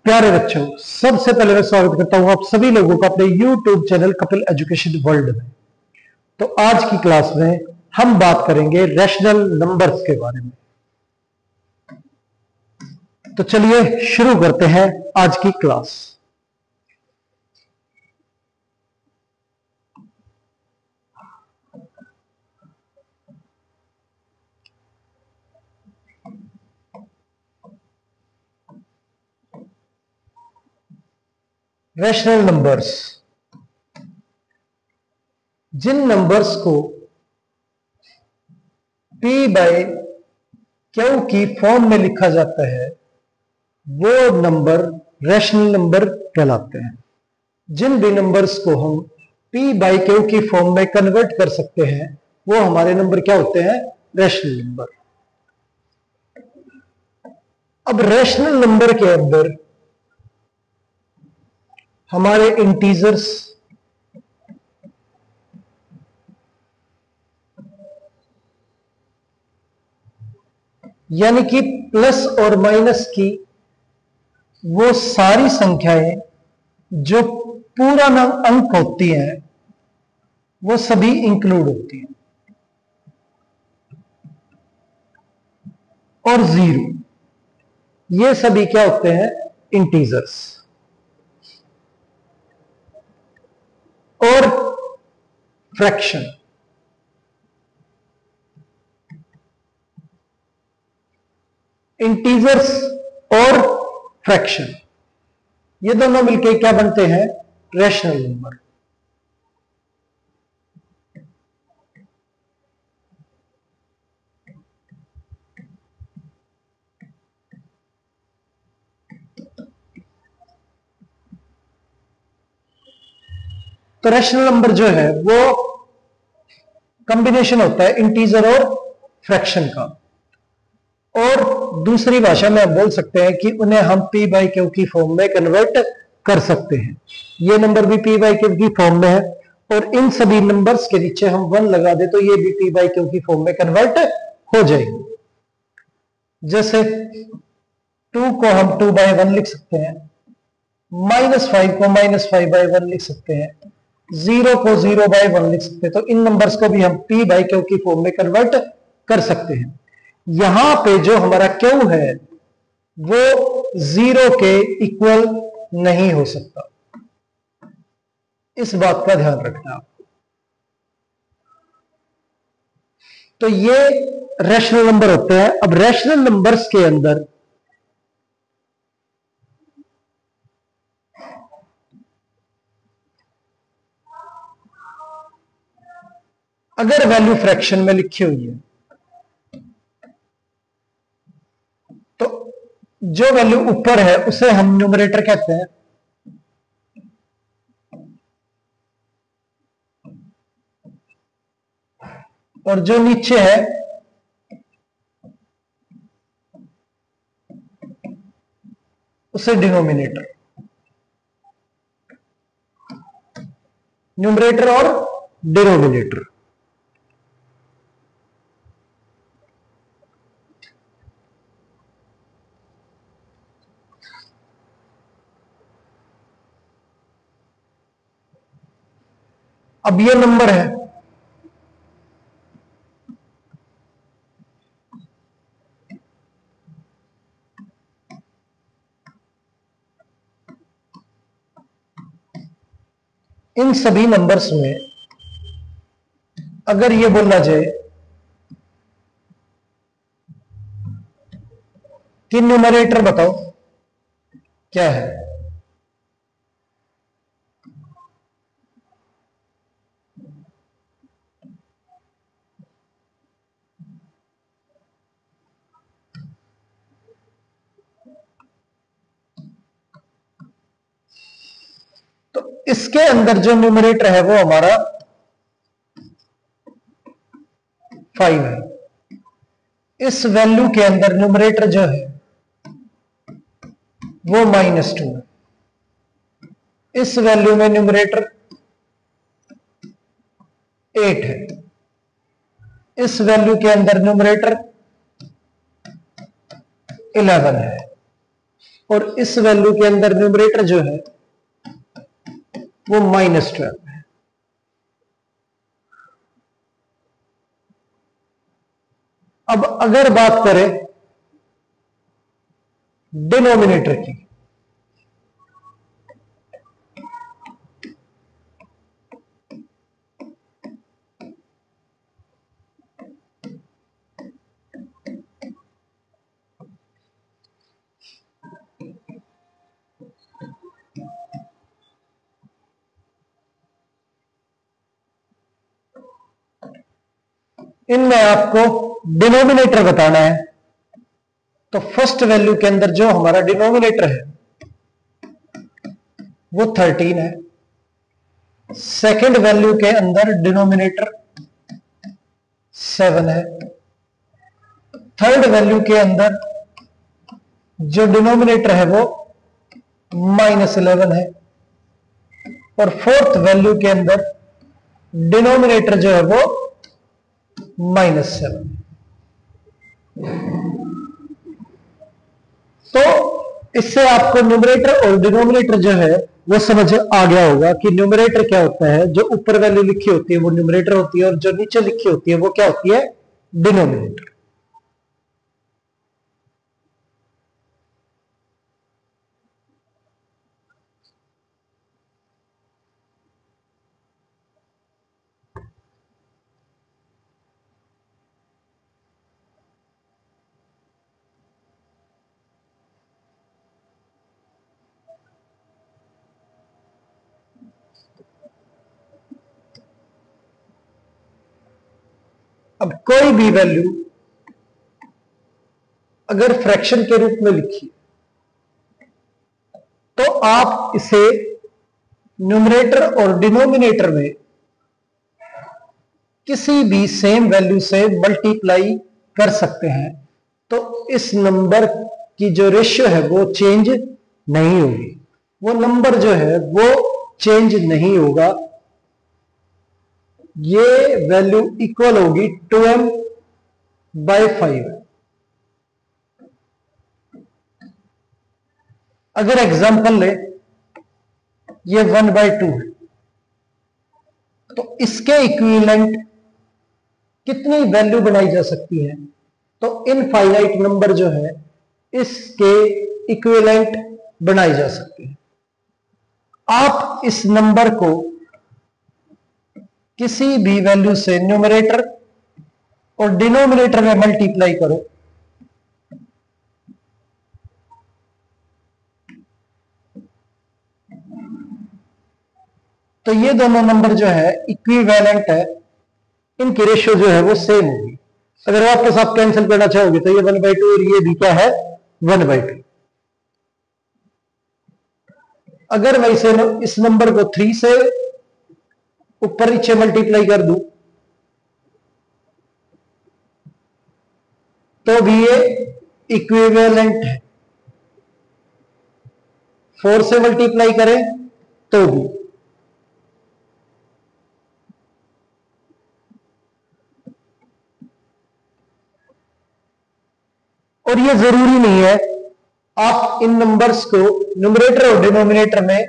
प्यारे बच्चों, सबसे पहले मैं स्वागत करता हूं आप सभी लोगों का अपने YouTube channel Kapil education world में। तो आज की क्लास में हम बात करेंगे रैशनल नंबर्स के बारे में। तो चलिए शुरू करते हैं आज की क्लास। रैशनल नंबर्स, जिन नंबर्स को P बाय Q की फॉर्म में लिखा जाता है वो नंबर रैशनल नंबर कहलाते हैं। जिन भी नंबर्स को हम P बाय Q की फॉर्म में कन्वर्ट कर सकते हैं वो हमारे नंबर क्या होते हैं? Rational number. अब रैशनल नंबर के अंदर हमारे इंटीजर्स यानी कि प्लस और माइनस की वो सारी संख्याएं जो पूरा अंक होती हैं वो सभी इंक्लूड होती हैं, और जीरो ये सभी क्या होते हैं? इंटीजर्स। और फ्रैक्शन, इंटीजर्स और फ्रैक्शन ये दोनों मिलकर क्या बनते हैं? Rational number. तो रैशनल नंबर जो है वो कॉम्बिनेशन होता है इंटीजर और फ्रैक्शन का, और दूसरी भाषा में हम बोल सकते हैं कि उन्हें हम P बाई Q की फॉर्म में कन्वर्ट कर सकते हैं। ये नंबर भी P बाई Q की फॉर्म में है, और इन सभी नंबर्स के नीचे हम 1 लगा दे तो ये भी P बाई Q की फॉर्म में कन्वर्ट हो जाएगी। जैसे 2 को हम 2 बाई 1 लिख सकते हैं, -5 को -5 बाई 1 लिख सकते हैं, 0 को 0 बाई 1 लिख सकते हैं। तो इन नंबर्स को भी हम P बाई Q की फॉर्म में कन्वर्ट कर सकते हैं। यहां पे जो हमारा Q है वो 0 के इक्वल नहीं हो सकता, इस बात का ध्यान रखना आपको। तो ये रैशनल नंबर होते हैं। अब रैशनल नंबर्स के अंदर अगर वैल्यू फ्रैक्शन में लिखी हुई है तो जो वैल्यू ऊपर है उसे हम न्यूमरेटर कहते हैं, और जो नीचे है उसे डिनोमिनेटर। न्यूमरेटर और डिनोमिनेटर। अब ये नंबर है, इन सभी नंबर्स में अगर ये बोला जाए कि न्यूमरेटर बताओ क्या है, तो इसके अंदर जो न्यूमरेटर है वो हमारा 5 है। इस वैल्यू के अंदर न्यूमरेटर जो है वो -2 है। इस वैल्यू में न्यूमरेटर 8 है। इस वैल्यू के अंदर न्यूमरेटर 11 है, और इस वैल्यू के अंदर न्यूमरेटर जो है वो -12 है। अब अगर बात करें डिनोमिनेटर की, इनमें आपको डिनोमिनेटर बताना है। तो फर्स्ट वैल्यू के अंदर जो हमारा डिनोमिनेटर है वो 13 है। सेकंड वैल्यू के अंदर डिनोमिनेटर 7 है। थर्ड वैल्यू के अंदर जो डिनोमिनेटर है वो -11 है। और फोर्थ वैल्यू के अंदर डिनोमिनेटर जो है वो -7। तो इससे आपको न्यूमरेटर और डिनोमिनेटर जो है वो समझ आ गया होगा कि न्यूमरेटर क्या होता है। जो ऊपर वैल्यू लिखी होती है वो न्यूमरेटर होती है और जो नीचे लिखी होती है वो क्या होती है, डिनोमिनेटर। अब कोई भी वैल्यू अगर फ्रैक्शन के रूप में लिखी तो आप इसे न्यूमरेटर और डिनोमिनेटर में किसी भी सेम वैल्यू से मल्टीप्लाई कर सकते हैं। तो इस नंबर की जो रेशियो है वो चेंज नहीं होगी। वो नंबर जो है वो चेंज नहीं होगा। ये वैल्यू इक्वल होगी 2m/5। अगर एग्जांपल ले ये 1/2 है तो इसके इक्विवेलेंट कितनी वैल्यू बनाई जा सकती है। तो इनफाइनाइट नंबर जो है इसके इक्विवेलेंट बनाई जा सकती है। आप इस नंबर को किसी भी वैल्यू से न्यूमरेटर और डिनोमिनेटर में मल्टीप्लाई करो तो ये दोनों नंबर जो है इक्विवेलेंट है, इनकी रेशियो जो है वो सेम होगी। अगर वापस आप कैंसिल करना चाहोगे तो ये 1/2 और ये भी क्या है 1/2। अगर मैं इस नंबर को 3 से ऊपर नीचे मल्टीप्लाई कर दूं तो भी ये इक्विवेलेंट है। 4 से मल्टीप्लाई करें तो भी। और ये जरूरी नहीं है आप इन नंबर्स को न्यूमरेटर और डिनोमिनेटर में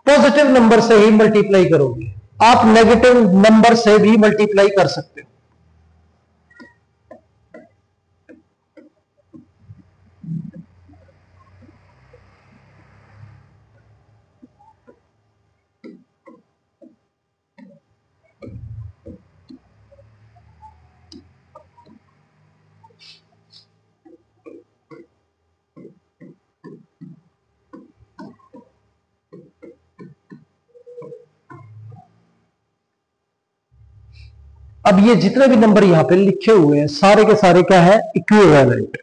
पॉजिटिव नंबर से ही मल्टीप्लाई करोगे, आप नेगेटिव नंबर से भी मल्टीप्लाई कर सकते हो। अब ये जितने भी नंबर यहां पे लिखे हुए हैं सारे के सारे क्या है इक्विवेलेंट।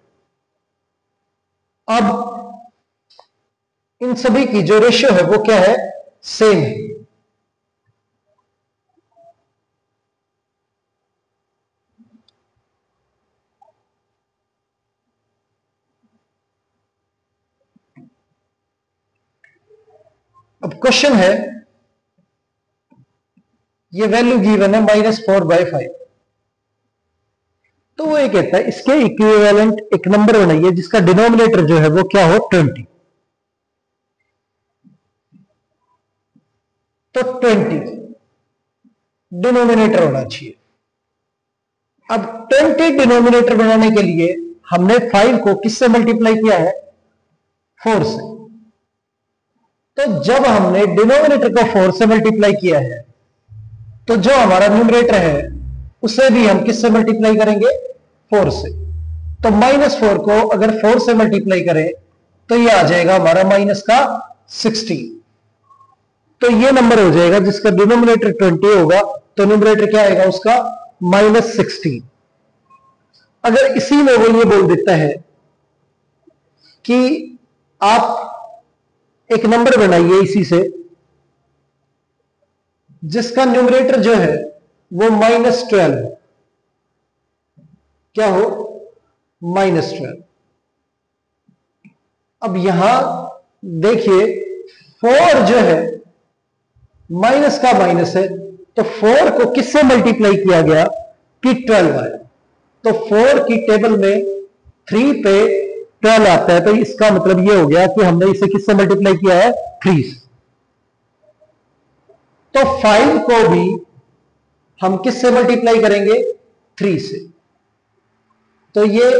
अब इन सभी की जो रेशियो है वो क्या है सेम है। अब क्वेश्चन है ये वैल्यू गिवन है -4/5। तो वो ये कहता है इसके इक्विवेलेंट एक नंबर बनाइए जिसका डिनोमिनेटर जो है वो क्या हो 20। तो 20 डिनोमिनेटर होना चाहिए। अब 20 डिनोमिनेटर बनाने के लिए हमने 5 को किससे मल्टीप्लाई किया है 4 से। तो जब हमने डिनोमिनेटर को 4 से मल्टीप्लाई किया है तो जो हमारा न्यूमरेटर है उसे भी हम किससे मल्टीप्लाई करेंगे 4 से। तो -4 को अगर 4 से मल्टीप्लाई करें तो ये आ जाएगा हमारा माइनस का 16। तो ये नंबर हो जाएगा जिसका डिनोमिनेटर 20 होगा तो न्यूमरेटर क्या आएगा उसका -16। अगर इसी में वो ये बोल देता है कि आप एक नंबर बनाइए इसी से जिसका न्यूमरेटर जो है वो -12 क्या हो -12। अब यहां देखिए 4 जो है माइनस का माइनस है तो 4 को किससे मल्टीप्लाई किया गया कि 12 आया। तो 4 की टेबल में 3 पे 12 आता है तो इसका मतलब ये हो गया कि हमने इसे किससे मल्टीप्लाई किया है 3 से। तो 5 को भी हम किससे मल्टीप्लाई करेंगे 3 से। तो ये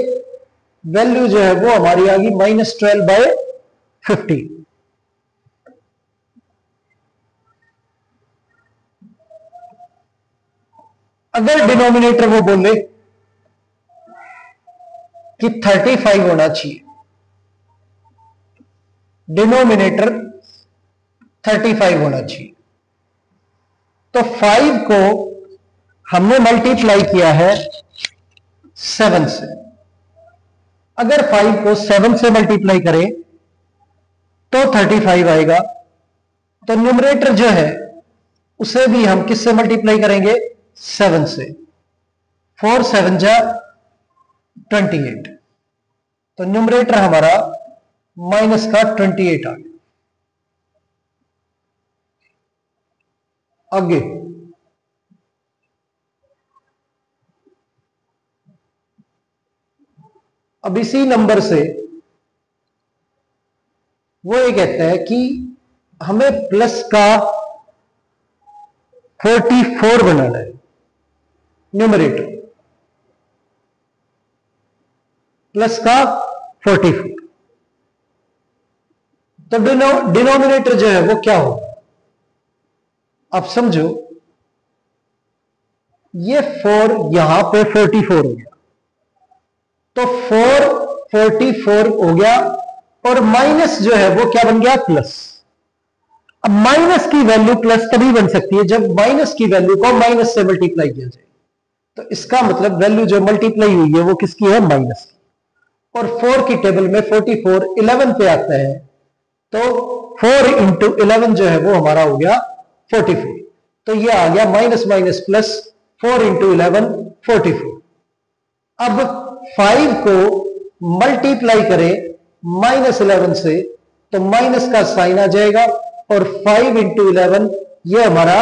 वैल्यू जो है वो हमारी आ गई -12/50। अगर डिनोमिनेटर वो बोले कि 35 होना चाहिए, डिनोमिनेटर 35 होना चाहिए, तो 5 को हमने मल्टीप्लाई किया है 7 से। अगर 5 को 7 से मल्टीप्लाई करें तो 35 आएगा। तो न्यूमरेटर जो है उसे भी हम किससे मल्टीप्लाई करेंगे 7 से। 4 7 जा 28। तो न्यूमरेटर हमारा माइनस का 28 आ गया। आगे अब इसी नंबर से वो ये कहता है कि हमें प्लस का 44 बनाना है न्यूमरेटर, प्लस का 44। तो डिनोमिनेटर जो है वो क्या होगा आप समझो, ये 4 यहां पे 44 हो गया तो 4 44 हो गया और माइनस जो है वो क्या बन गया प्लस। अब माइनस की वैल्यू प्लस तभी बन सकती है जब माइनस की वैल्यू को माइनस से मल्टीप्लाई किया जाए। तो इसका मतलब वैल्यू जो मल्टीप्लाई हुई है वो किसकी है माइनस की। और 4 की टेबल में 44 11 पे आता है तो 4 इंटू 11 जो है वो हमारा हो गया 44। तो ये आ गया माइनस माइनस प्लस 4 इंटू 11 44। अब 5 को मल्टीप्लाई करें -11 से तो माइनस का साइन आ जाएगा और 5 इंटू 11 ये हमारा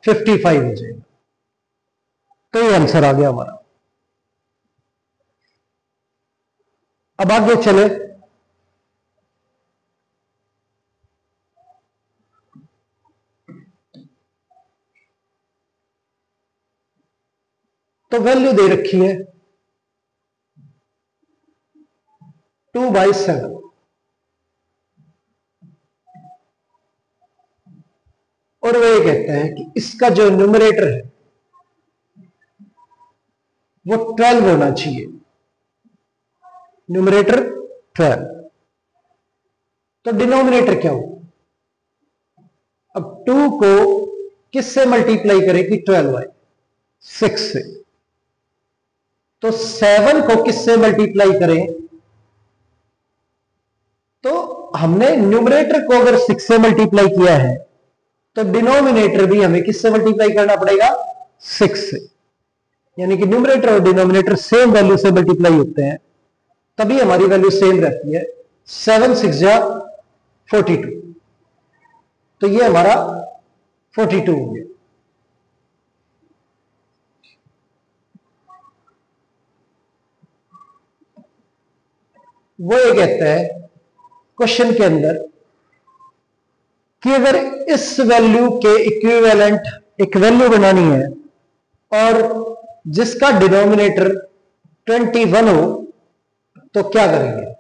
55 हो जाएगा। तो ये आंसर आ गया हमारा। अब आगे चले, तो वैल्यू दे रखी है 2/7 और वो ये कहते हैं कि इसका जो न्यूमरेटर है वो 12 होना चाहिए, न्यूमरेटर 12। तो डिनोमिनेटर क्या हो, अब 2 को किससे मल्टीप्लाई करें कि 12 आए 6 से। तो 7 को किससे मल्टीप्लाई करें तो हमने न्यूमरेटर को अगर 6 से मल्टीप्लाई किया है तो डिनोमिनेटर भी हमें किससे मल्टीप्लाई करना पड़ेगा 6 से। यानी कि न्यूमरेटर और डिनोमिनेटर सेम वैल्यू से मल्टीप्लाई होते हैं तभी हमारी वैल्यू सेम रहती है। 7 6 जा 42 तो ये हमारा 42 हो गया। वो ये कहता है क्वेश्चन के अंदर कि अगर इस वैल्यू के इक्विवेलेंट एक वैल्यू बनानी है और जिसका डिनोमिनेटर 21 हो तो क्या करेंगे।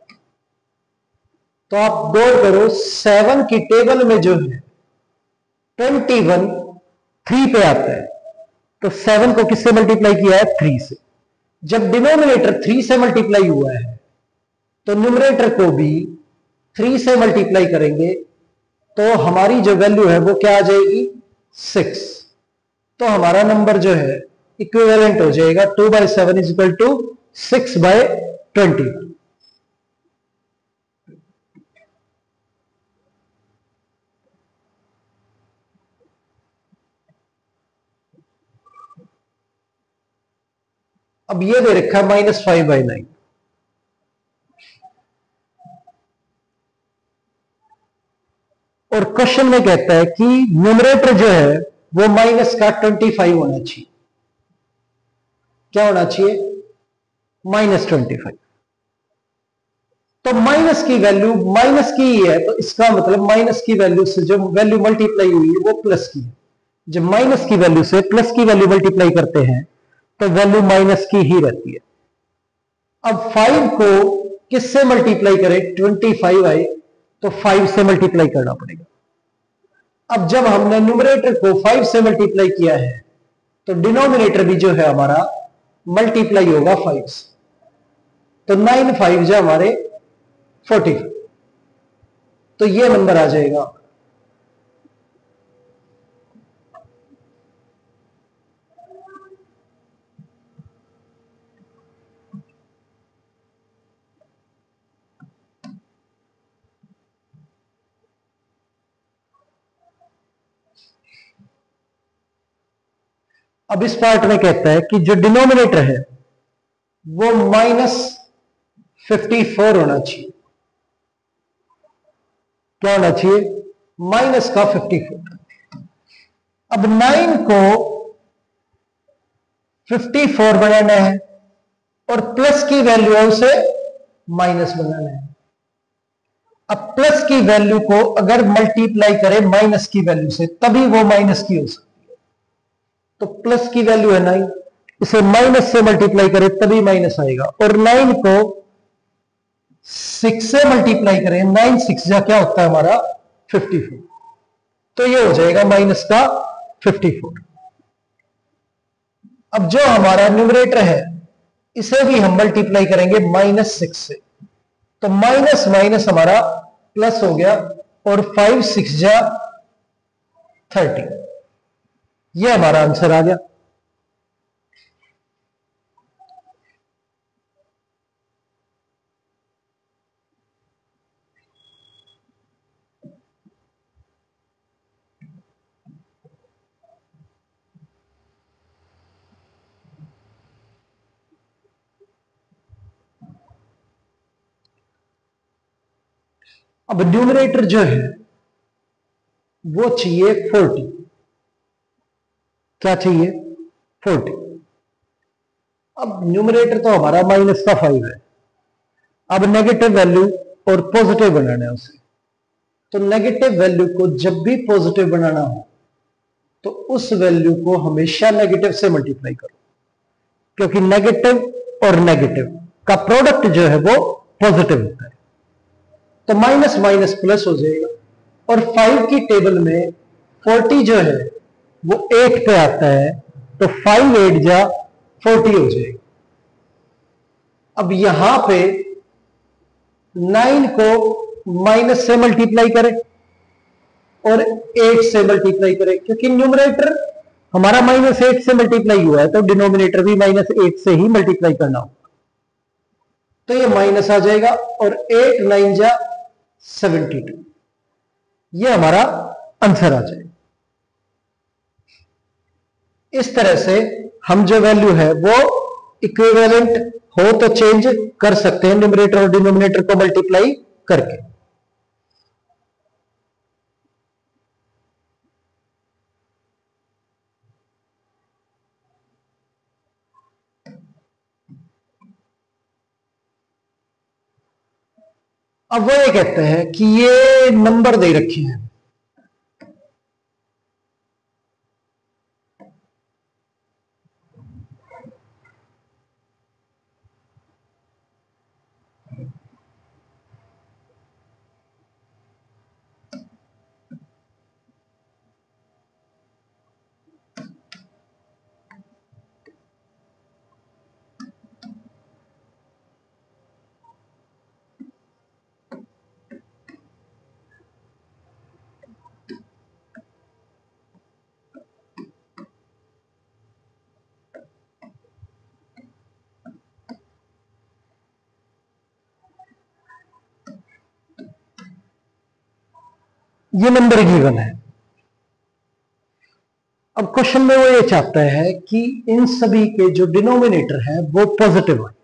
तो आप गौर करो 7 की टेबल में जो है 21 3 पे आता है, तो 7 को किससे मल्टीप्लाई किया है 3 से। जब डिनोमिनेटर 3 से मल्टीप्लाई हुआ है तो न्यूमरेटर को भी 3 से मल्टीप्लाई करेंगे, तो हमारी जो वैल्यू है वो क्या आ जाएगी 6। तो हमारा नंबर जो है इक्विवेलेंट हो जाएगा 2/7 इज इक्वल टू 6/20। अब ये दे रखा है -5/9। और क्वेश्चन में कहता है कि न्यूमरेटर जो है वो माइनस का 25 होना चाहिए। क्या होना चाहिए -25। तो माइनस की वैल्यू माइनस की ही है, तो इसका मतलब माइनस की वैल्यू से जो वैल्यू मल्टीप्लाई हुई है वो प्लस की है। जब माइनस की वैल्यू से प्लस की वैल्यू मल्टीप्लाई करते हैं तो वैल्यू माइनस की ही रहती है। अब 5 को किससे मल्टीप्लाई करें 25 आए तो 5 से मल्टीप्लाई करना पड़ेगा। अब जब हमने न्यूमरेटर को 5 से मल्टीप्लाई किया है तो डिनोमिनेटर भी जो है हमारा मल्टीप्लाई होगा 5 से। तो 9 5 जो हमारे 40, तो ये नंबर आ जाएगा। अब इस पार्ट में कहता है कि जो डिनोमिनेटर है वो -54 होना चाहिए। क्या होना चाहिए माइनस का 54। अब 9 को 54 बनाना है और प्लस की वैल्यू है उसे माइनस बनाना है। अब प्लस की वैल्यू को अगर मल्टीप्लाई करें माइनस की वैल्यू से तभी वो माइनस की हो सकती है। तो प्लस की वैल्यू है 9, इसे माइनस से मल्टीप्लाई करें तभी माइनस आएगा। और 9 को 6 से मल्टीप्लाई करें, 9 6 जा क्या होता है हमारा 54। तो ये हो जाएगा माइनस का 54। अब जो हमारा न्यूमरेटर है इसे भी हम मल्टीप्लाई करेंगे -6 से, तो माइनस माइनस हमारा प्लस हो गया और 5 6 जा 30। ये हमारा आंसर आ गया। अब न्यूमरेटर जो है वो चाहिए 40। क्या चाहिए 40। अब न्यूमरेटर तो हमारा माइनस का 5 है। अब नेगेटिव वैल्यू और पॉजिटिव बनाना है उसे। तो नेगेटिव वैल्यू को जब भी पॉजिटिव बनाना हो तो उस वैल्यू को हमेशा नेगेटिव से मल्टीप्लाई करो, क्योंकि नेगेटिव और नेगेटिव का प्रोडक्ट जो है वो पॉजिटिव होता है। तो माइनस माइनस प्लस हो जाएगा। और 5 की टेबल में 40 जो है वो 8 पे आता है, तो 5 8 जा 40 हो जाएगा। अब यहां पे 9 को माइनस से मल्टीप्लाई करें और 8 से मल्टीप्लाई करें, क्योंकि न्यूमरेटर हमारा -8 से मल्टीप्लाई हुआ है तो डिनोमिनेटर भी -8 से ही मल्टीप्लाई करना होगा। तो ये माइनस आ जाएगा और 8 9 जा 72। ये हमारा आंसर आ जाएगा। इस तरह से हम जो वैल्यू है वो इक्विवेलेंट हो तो चेंज कर सकते हैं न्यूमरेटर और डिनोमिनेटर को मल्टीप्लाई करके। अब वो ये कहते हैं कि ये नंबर दे रखे हैं, ये नंबर गिवन है। अब क्वेश्चन में वो ये चाहता है कि इन सभी के जो डिनोमिनेटर है वो पॉजिटिव आए।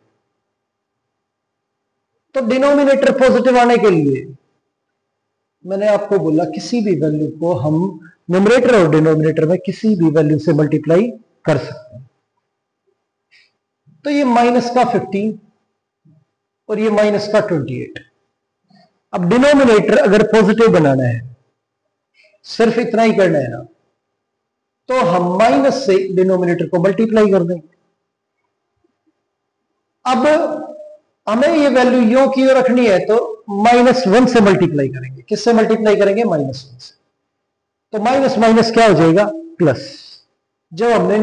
तो डिनोमिनेटर पॉजिटिव आने के लिए मैंने आपको बोला किसी भी वैल्यू को हम न्यूमरेटर और डिनोमिनेटर में किसी भी वैल्यू से मल्टीप्लाई कर सकते हैं। तो ये माइनस का 15 और ये माइनस का 28। अब डिनोमिनेटर अगर पॉजिटिव बनाना है, सिर्फ इतना ही करना है ना, तो हम माइनस से डिनोमिनेटर को मल्टीप्लाई कर देंगे। अब हमें ये वैल्यू यो की ओर रखनी है तो -1 से मल्टीप्लाई करेंगे। किससे मल्टीप्लाई करेंगे? -1 से। तो माइनस माइनस क्या हो जाएगा? प्लस। जब हमने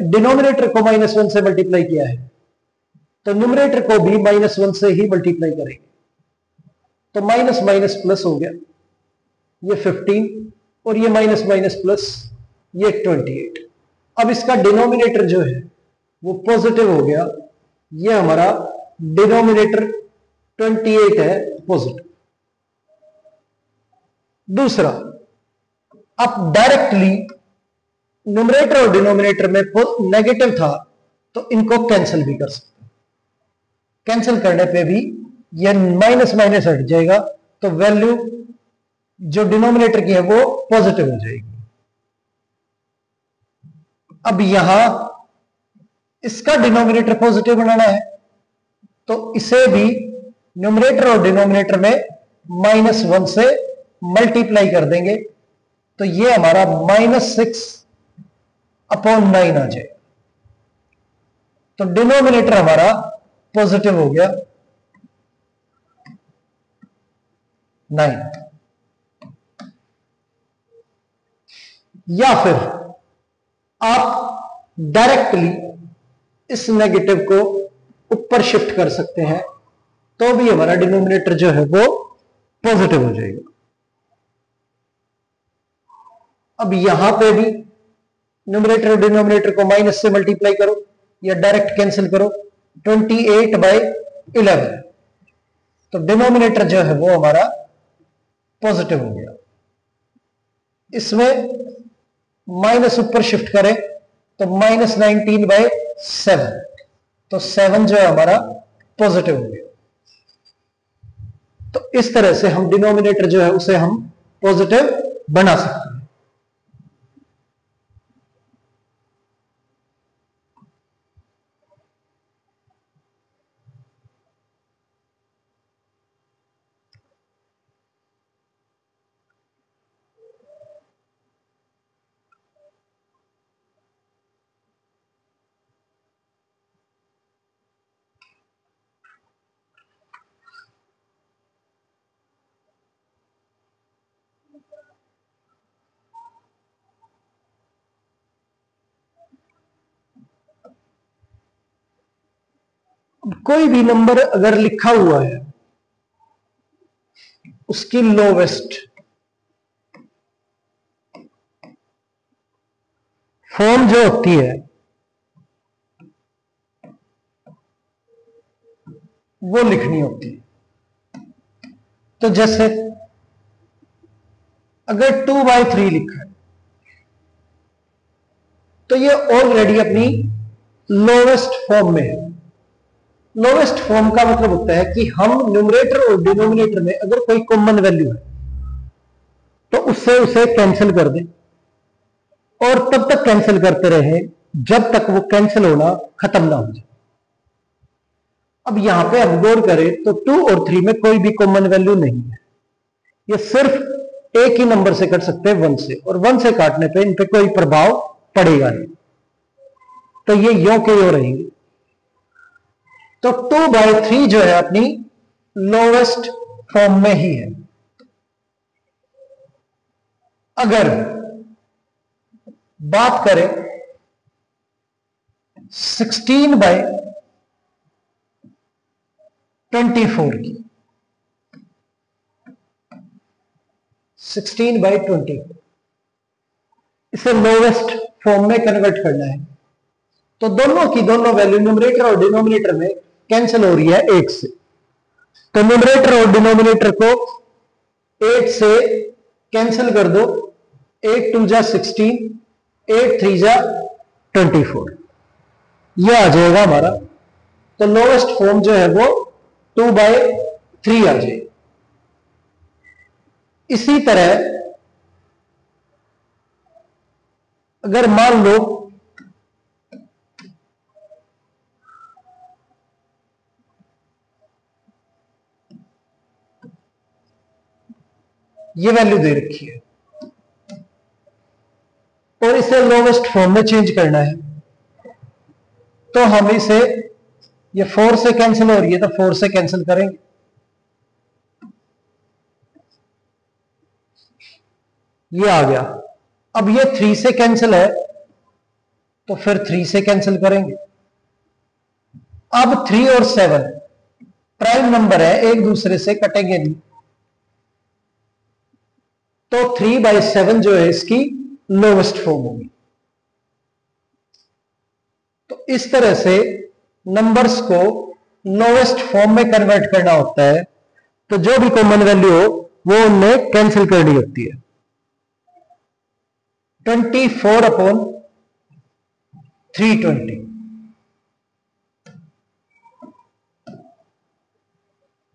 डिनोमिनेटर को -1 से मल्टीप्लाई किया है तो न्यूमरेटर को भी -1 से ही मल्टीप्लाई करेंगे। तो माइनस माइनस प्लस हो गया, ये 15 और ये माइनस माइनस प्लस ये 28। अब इसका डिनोमिनेटर जो है वो पॉजिटिव हो गया। ये हमारा डिनोमिनेटर 28 है, पॉजिटिव। दूसरा, अब डायरेक्टली न्यूमरेटर और डिनोमिनेटर में नेगेटिव था तो इनको कैंसिल भी कर सकते हैं। कैंसिल करने पे भी ये माइनस माइनस हट जाएगा, तो वैल्यू जो डिनोमिनेटर की है वो पॉजिटिव हो जाएगी। अब यहां इसका डिनोमिनेटर पॉजिटिव बनाना है तो इसे भी न्यूमरेटर और डिनोमिनेटर में -1 से मल्टीप्लाई कर देंगे। तो ये हमारा -6/9 आ जाए। तो डिनोमिनेटर हमारा पॉजिटिव हो गया 9। या फिर आप डायरेक्टली इस नेगेटिव को ऊपर शिफ्ट कर सकते हैं, तो भी हमारा डिनोमिनेटर जो है वो पॉजिटिव हो जाएगा। अब यहां पे भी न्यूमरेटर और डिनोमिनेटर को माइनस से मल्टीप्लाई करो या डायरेक्ट कैंसिल करो। 28/11, तो डिनोमिनेटर जो है वो हमारा पॉजिटिव हो गया। इसमें माइनस ऊपर शिफ्ट करें तो -19/7, तो 7 जो है हमारा पॉजिटिव हो गया। तो इस तरह से हम डिनोमिनेटर जो है उसे हम पॉजिटिव बना सकते हैं। कोई भी नंबर अगर लिखा हुआ है उसकी लोवेस्ट फॉर्म जो होती है वो लिखनी होती है। तो जैसे अगर 2/3 लिखा है तो ये ऑलरेडी अपनी लोवेस्ट फॉर्म में है। लोवेस्ट फॉर्म का मतलब होता है कि हम न्यूमरेटर और डिनोमिनेटर में अगर कोई कॉमन वैल्यू है तो उससे उसे कैंसिल कर दें और तब तक कैंसिल करते रहे जब तक वो कैंसिल होना खत्म ना हो जाए। अब यहां पे हम गौर करें तो 2 और 3 में कोई भी कॉमन वैल्यू नहीं है, ये सिर्फ एक ही नंबर से कट सकते हैं 1 से, और 1 से काटने पे इन पे कोई प्रभाव पड़ेगा नहीं, तो ये यो के यो रहेंगे। तो 2/3 जो है अपनी लोवेस्ट फॉर्म में ही है। अगर बात करें 16/24 की, 16/24 इसे लोवेस्ट फॉर्म में कन्वर्ट करना है, तो दोनों की दोनों वैल्यू न्यूमरेटर और डिनोमिनेटर में कैंसिल हो रही है 8 से, तो न्यूमरेटर और डिनोमिनेटर को 8 से कैंसिल कर दो, 8 2 जा 16, 8 3 जा 24, यह आ जाएगा हमारा। तो लोवेस्ट फॉर्म जो है वो 2/3 आ जाएगी। इसी तरह अगर मान लो ये वैल्यू दे रखी है और इसे लोवेस्ट फॉर्म में चेंज करना है, तो हम इसे, ये 4 से कैंसिल हो रही है तो 4 से कैंसिल करेंगे, ये आ गया। अब ये 3 से कैंसिल है तो फिर 3 से कैंसिल करेंगे। अब 3 और 7 प्राइम नंबर है, एक दूसरे से कटेंगे नहीं, तो 3/7 जो है इसकी लोवेस्ट फॉर्म होगी। तो इस तरह से नंबर्स को लोवेस्ट फॉर्म में कन्वर्ट करना होता है, तो जो भी कॉमन वैल्यू हो वो उनमें कैंसिल करनी होती है। 24/320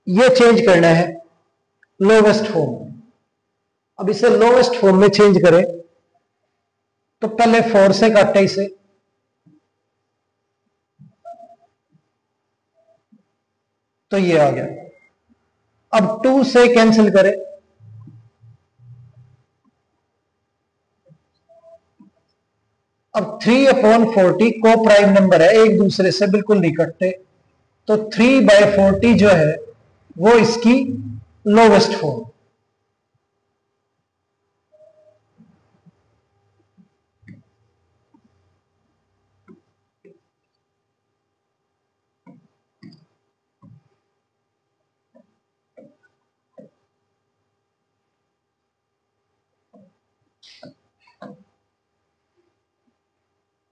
ये चेंज करना है लोवेस्ट फॉर्म में। अब इसे लोवेस्ट फॉर्म में चेंज करें तो पहले 4 से काटे इसे, तो ये आ गया। अब 2 से कैंसिल करें, अब 3/40 को प्राइम नंबर है, एक दूसरे से बिल्कुल नहीं कटते, तो 3/40 जो है वो इसकी लोवेस्ट फॉर्म।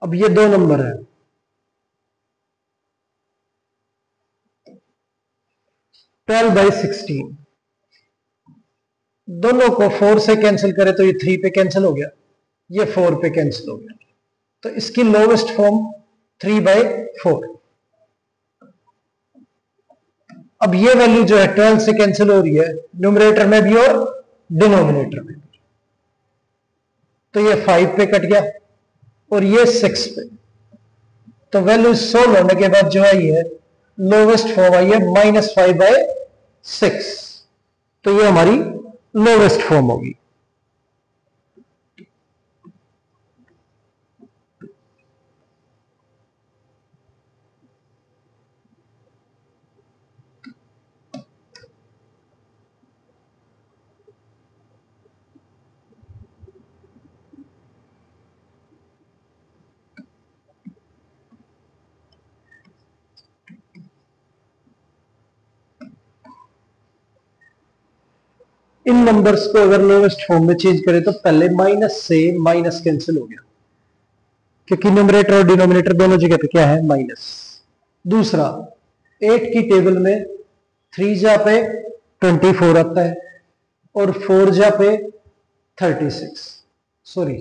अब ये दो नंबर है, 12/16, दोनों को 4 से कैंसिल करें तो ये 3 पे कैंसिल हो गया, ये 4 पे कैंसिल हो गया, तो इसकी लोवेस्ट फॉर्म 3/4। अब ये वैल्यू जो है 12 से कैंसिल हो रही है न्यूमरेटर में भी और डिनोमिनेटर में भी, तो ये 5 पे कट गया और ये 6 पे, तो वैल्यू सोल्व होने के बाद जो आई है लोवेस्ट फॉर्म आई है -5/6, तो ये हमारी लोवेस्ट फॉर्म होगी। इन नंबर्स को अगर लोवेस्ट फॉर्म में चेंज करें तो पहले माइनस से माइनस कैंसिल हो गया, क्योंकि न्यूमरेटर और डिनोमिनेटर दोनों जगह पे क्या है माइनस। दूसरा 8 की टेबल में 3 जा पे 24 आता है और 4 जा पे 36, सॉरी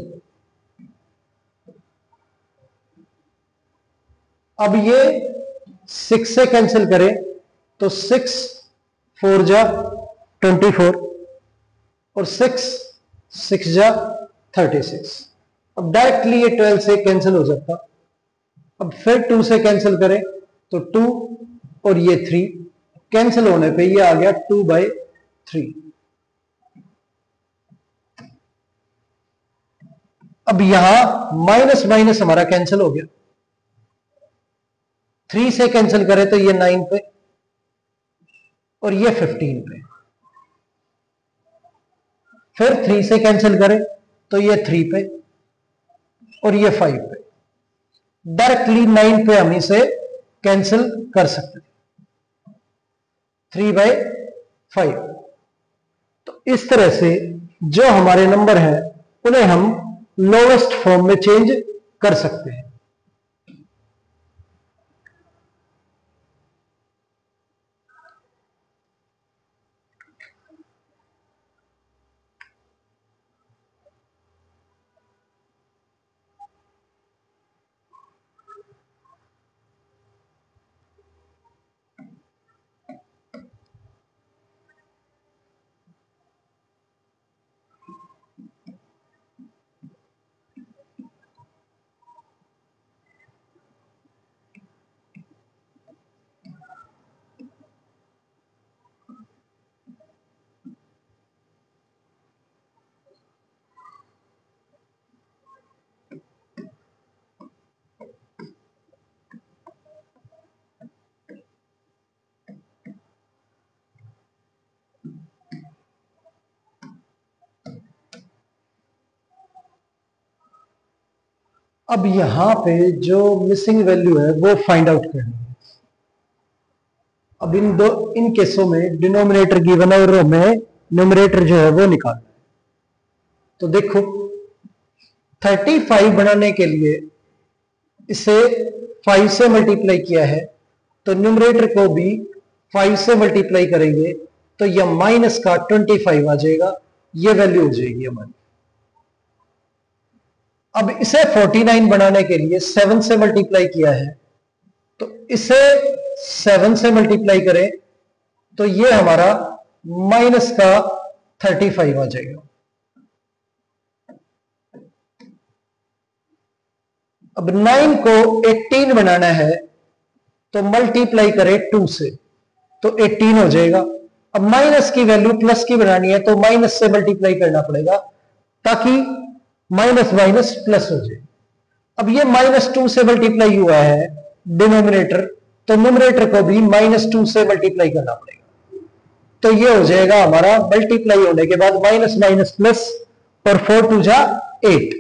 अब ये 6 से कैंसिल करें तो 6 4 जा 24 और 6 जा 36, अब डायरेक्टली ये 12 से कैंसिल हो जाता। अब फिर 2 से कैंसिल करें तो 2 और ये 3 कैंसिल होने पे ये आ गया 2/3। अब यहां माइनस माइनस हमारा कैंसिल हो गया, 3 से कैंसिल करें तो ये 9 पे और ये 15 पे, फिर 3 से कैंसिल करें तो ये 3 पे और ये 5 पे। डायरेक्टली 9 पे हम इसे कैंसिल कर सकते हैं, 3/5। तो इस तरह से जो हमारे नंबर हैं उन्हें हम लोवेस्ट फॉर्म में चेंज कर सकते हैं। अब यहां पे जो मिसिंग वैल्यू है वो फाइंड आउट करनी है। अब इन केसों में डिनोमिनेटर गिवन है और हमें न्यूमरेटर जो है वो निकालना है। तो देखो 35 बनाने के लिए इसे 5 से मल्टीप्लाई किया है, तो न्यूमरेटर को भी 5 से मल्टीप्लाई करेंगे तो यह माइनस का 25 आ जाएगा, यह वैल्यू हो जाएगी हमारी। अब इसे 49 बनाने के लिए 7 से मल्टीप्लाई किया है, तो इसे 7 से मल्टीप्लाई करें तो ये हमारा माइनस का 35 आ जाएगा। अब 9 को 18 बनाना है तो मल्टीप्लाई करें 2 से तो 18 हो जाएगा। अब माइनस की वैल्यू प्लस की बनानी है तो माइनस से मल्टीप्लाई करना पड़ेगा ताकि माइनस माइनस प्लस हो जाए। अब ये -2 से मल्टीप्लाई हुआ है डिनोमिनेटर, तो न्यूमरेटर को भी -2 से मल्टीप्लाई करना पड़ेगा। तो ये हो जाएगा हमारा मल्टीप्लाई होने के बाद माइनस माइनस प्लस और 4 2 जा 8।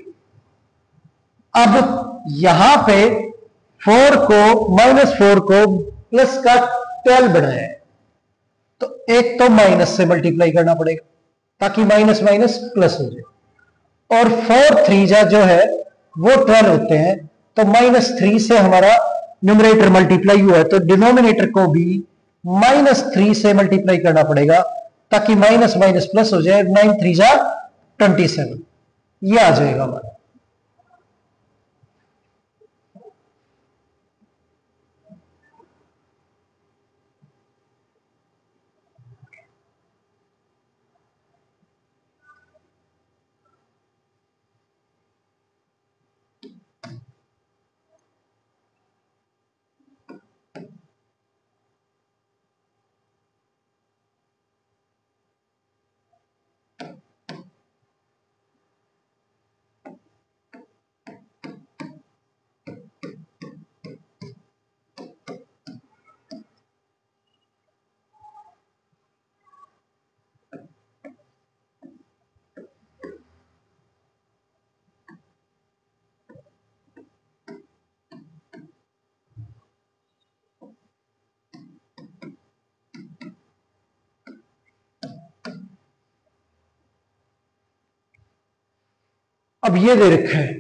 अब यहां पे 4 को -4 को प्लस का 12 बनाया है, तो एक तो माइनस से मल्टीप्लाई करना पड़ेगा ताकि माइनस माइनस प्लस हो जाए, और 4 3 जा जो है वो 12 होते हैं, तो -3 से हमारा न्यूमरेटर मल्टीप्लाई हुआ है, तो डिनोमिनेटर को भी -3 से मल्टीप्लाई करना पड़ेगा ताकि माइनस माइनस प्लस हो जाए। 9 3 जा 27, ये आ जाएगा हमारा। अब ये दे रखा है,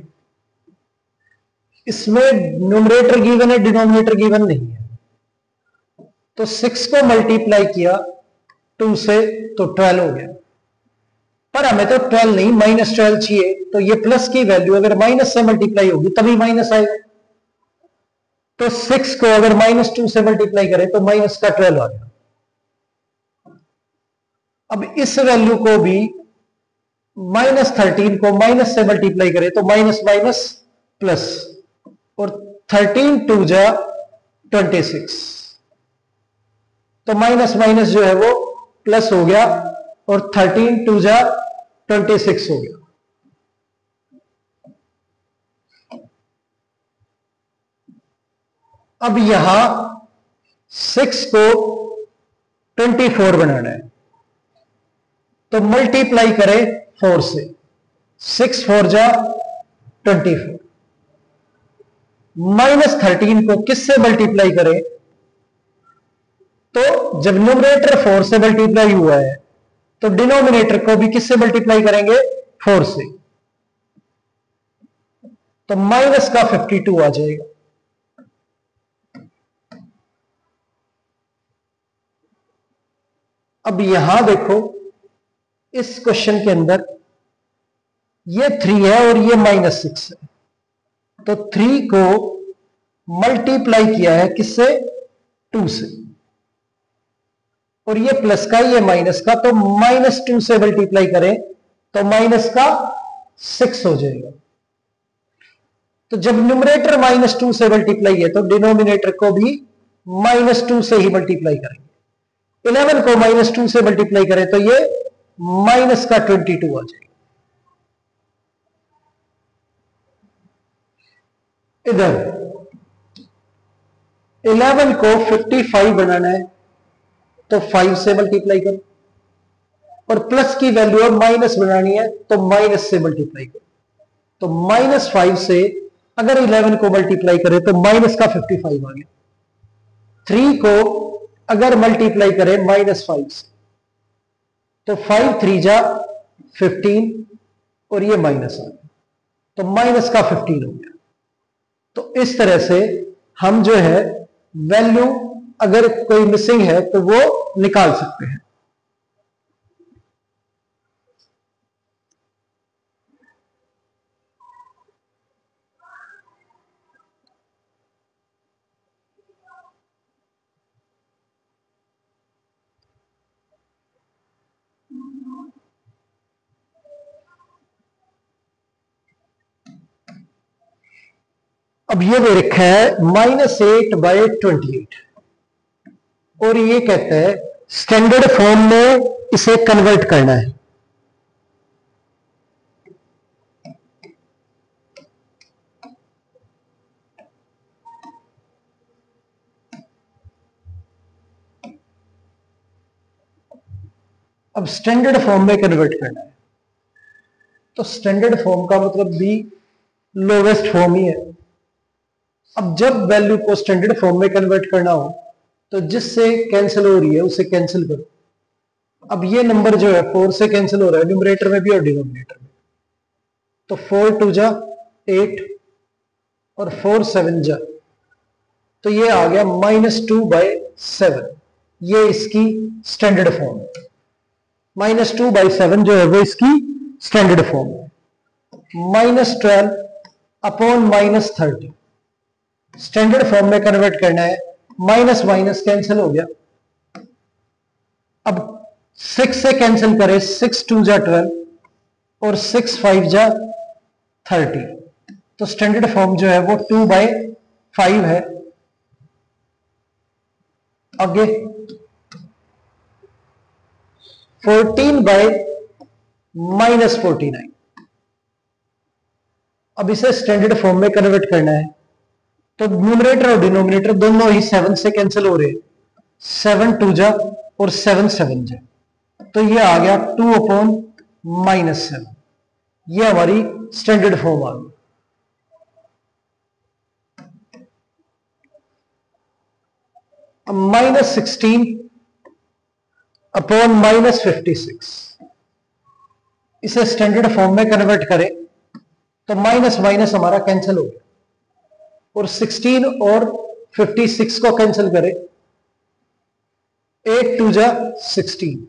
इसमें न्यूमरेटर गिवन है, डिनोमिनेटर गिवन नहीं है, तो 6 को मल्टीप्लाई किया 2 से तो 12 हो गया, पर हमें तो 12 नहीं -12 चाहिए, तो ये प्लस की वैल्यू अगर माइनस से मल्टीप्लाई होगी तभी माइनस आएगा। तो 6 को अगर -2 से मल्टीप्लाई करें तो माइनस का 12 आ गया। अब इस वैल्यू को भी -13 को माइनस से मल्टीप्लाई करें तो माइनस माइनस प्लस, और 13 2 जा 26, तो माइनस माइनस जो है वो प्लस हो गया और 13 टू जा 26 हो गया। अब यहां 6 को 24 बनाना है, तो मल्टीप्लाई करें 4 से। 6 4 जा 24, माइनस 13 को किससे मल्टीप्लाई करें? तो जब न्यूमरेटर 4 से मल्टीप्लाई हुआ है तो डिनोमिनेटर को भी किससे मल्टीप्लाई करेंगे? 4 से। तो माइनस का 52 आ जाएगा। अब यहां देखो, इस क्वेश्चन के अंदर ये 3 है और ये -6 है, तो 3 को मल्टीप्लाई किया है किससे? 2 से, और ये प्लस का ये माइनस का, तो -2 से मल्टीप्लाई करें तो माइनस का 6 हो जाएगा। तो जब न्यूमरेटर -2 से मल्टीप्लाई है तो डिनोमिनेटर को भी -2 से ही मल्टीप्लाई करेंगे। 11 को -2 से मल्टीप्लाई करें तो ये माइनस का 22 आ जाएगा। इधर 11 को 55 बनाना है तो 5 से मल्टीप्लाई करो, और प्लस की वैल्यू अब माइनस बनानी है तो माइनस से मल्टीप्लाई करो। तो -5 से अगर 11 को मल्टीप्लाई करें तो माइनस का 55 आ गया। 3 को अगर मल्टीप्लाई करें -5 से तो 5 3 जा 15, और ये माइनस आ गया, तो माइनस का 15 हो गया। तो इस तरह से हम जो है वैल्यू अगर कोई मिसिंग है तो वो निकाल सकते हैं। अब ये दे रखा है -8/28, और ये कहता है स्टैंडर्ड फॉर्म में इसे कन्वर्ट करना है। अब स्टैंडर्ड फॉर्म में कन्वर्ट करना है, तो स्टैंडर्ड फॉर्म का मतलब भी लोवेस्ट फॉर्म ही है। अब जब वैल्यू को स्टैंडर्ड फॉर्म में कन्वर्ट करना हो तो जिससे कैंसिल हो रही है उसे कैंसिल करो। अब ये नंबर जो है 4 से कैंसिल हो रहा है, न्यूमरेटर में भी और डिनोमिनेटर में। तो 4 2 जा 8 और 4 7 जा, तो ये आ गया -2/7। ये इसकी स्टैंडर्ड फॉर्म है। -2/7 जो है वो इसकी स्टैंडर्ड फॉर्म है। -12 अपॉन -30 स्टैंडर्ड फॉर्म में कन्वर्ट करना है। माइनस माइनस कैंसिल हो गया। अब 6 से कैंसिल करें, 6 2 जा 12 और 6 5 जा 30, तो स्टैंडर्ड फॉर्म जो है वो 2/5 है। आगे 14/-49, अब इसे स्टैंडर्ड फॉर्म में कन्वर्ट करना है, तो न्यूमरेटर और डिनोमिनेटर दोनों ही 7 से कैंसिल हो रहे हैं। 7 2 जा और 7 7 जा, तो ये आ गया 2/-7। ये हमारी स्टैंडर्ड फॉर्म आ गई। अब -16 अपॉन -56 इसे स्टैंडर्ड फॉर्म में कन्वर्ट करें तो माइनस माइनस हमारा कैंसिल हो गया, और 16 और 56 को कैंसिल करें, 8 2 जा 16,